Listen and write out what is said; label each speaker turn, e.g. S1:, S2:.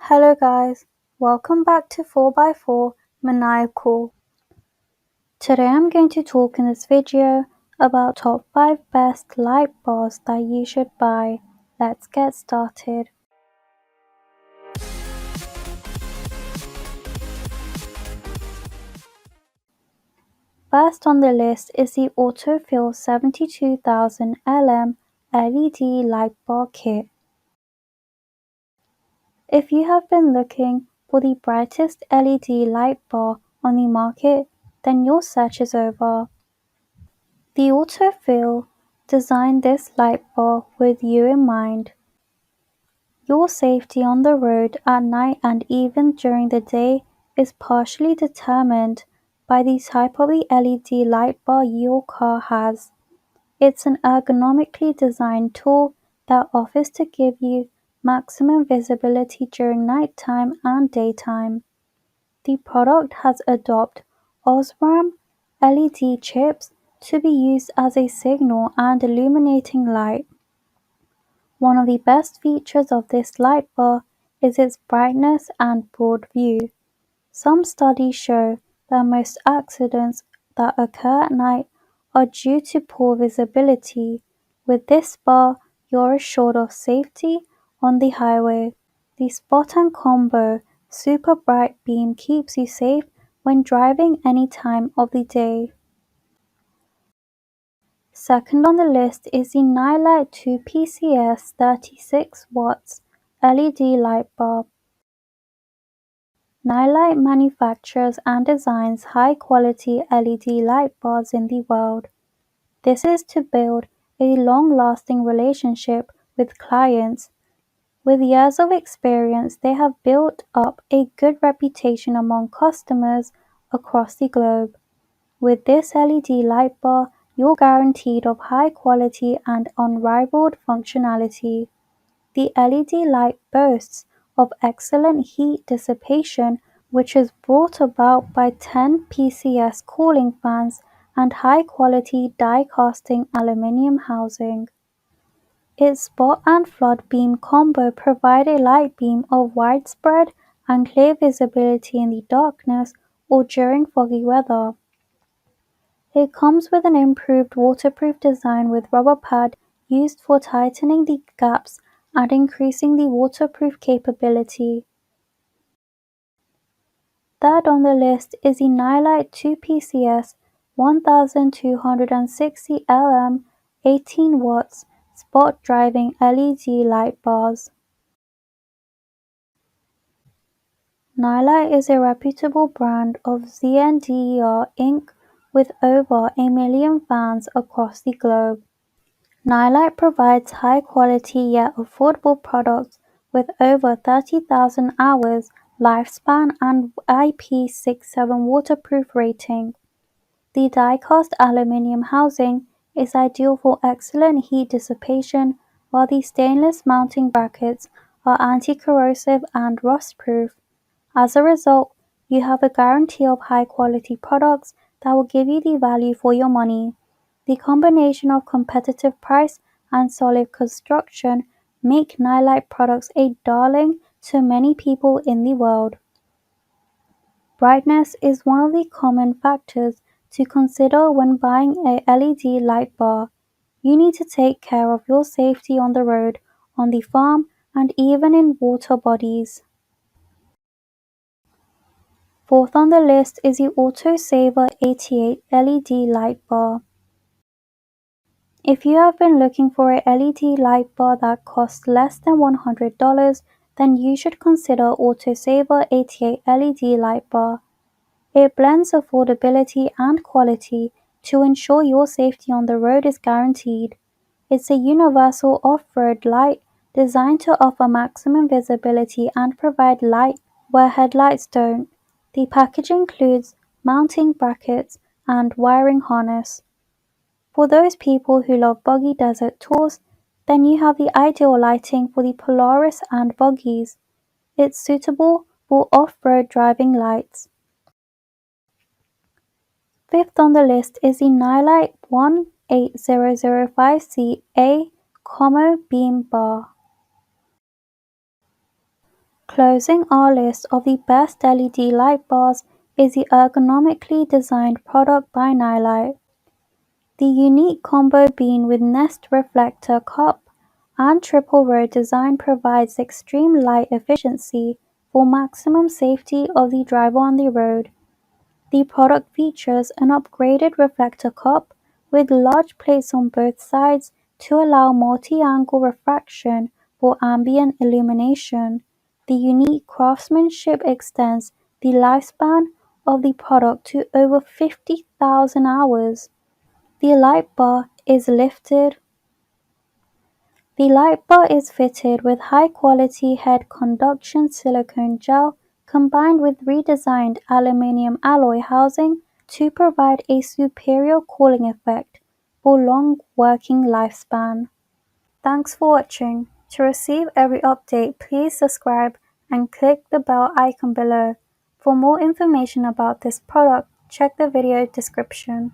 S1: Hello guys, welcome back to 4x4 Maniacal. Today I'm going to talk in this video about top 5 best light bars that you should buy. Let's get started. First on the list is the Autofill 72000 LM LED light bar kit. If you have been looking for the brightest LED light bar on the market, then your search is over. The Autofill designed this light bar with you in mind. Your safety on the road at night and even during the day is partially determined by the type of the LED light bar your car has. It's an ergonomically designed tool that offers to give you maximum visibility during nighttime and daytime. The product has adopted OSRAM LED chips to be used as a signal and illuminating light. One of the best features of this light bar is its brightness and broad view. Some studies show that most accidents that occur at night are due to poor visibility. With this bar, you're assured of safety on the highway. The Spot and Combo Super Bright Beam keeps you safe when driving any time of the day. Second on the list is the Nilight 2PCS 36 watts LED light bulb. Nilight manufactures and designs high-quality LED light bulbs in the world. This is to build a long-lasting relationship with clients. With years of experience, they have built up a good reputation among customers across the globe. With this LED light bar, you're guaranteed of high quality and unrivaled functionality. The LED light boasts of excellent heat dissipation, which is brought about by 10 PCS cooling fans and high-quality die-casting aluminum housing. Its spot and flood beam combo provide a light beam of widespread and clear visibility in the darkness or during foggy weather. It comes with an improved waterproof design with rubber pad used for tightening the gaps and increasing the waterproof capability. Third on the list is the Nilight 2PCS 1260 LM 18 watts spot driving LED light bars. Nilight is a reputable brand of JNDR Inc. with over 1 million fans across the globe. Nilight provides high-quality yet affordable products with over 30,000 hours lifespan and IP67 waterproof rating. The die-cast aluminum housing is ideal for excellent heat dissipation, while the stainless mounting brackets are anti-corrosive and rust-proof. As a result, you have a guarantee of high-quality products that will give you the value for your money. The combination of competitive price and solid construction make Nilight products a darling to many people in the world. Brightness is one of the common factors to consider when buying a LED light bar. You need to take care of your safety on the road, on the farm, and even in water bodies. Fourth on the list is the AutoSaver 88 LED light bar. If you have been looking for a LED light bar that costs less than $100, then you should consider AutoSaver 88 LED light bar. It blends affordability and quality to ensure your safety on the road is guaranteed. It's a universal off-road light designed to offer maximum visibility and provide light where headlights don't. The package includes mounting brackets and wiring harness. For those people who love buggy desert tours, then you have the ideal lighting for the Polaris and buggies. It's suitable for off-road driving lights. Fifth on the list is the Nilight 18005C A Como Beam Bar. Closing our list of the best LED light bars is the ergonomically designed product by Nilight. The unique combo beam with nest reflector cup and triple row design provides extreme light efficiency for maximum safety of the driver on the road. The product features an upgraded reflector cup with large plates on both sides to allow multi-angle refraction for ambient illumination. The unique craftsmanship extends the lifespan of the product to over 50,000 hours. The light bar is fitted with high-quality head conduction silicone gel combined with redesigned aluminum alloy housing to provide a superior cooling effect for long working lifespan. Thanks for watching. To receive every update, please subscribe and click the bell icon below. For more information about this product, check the video description.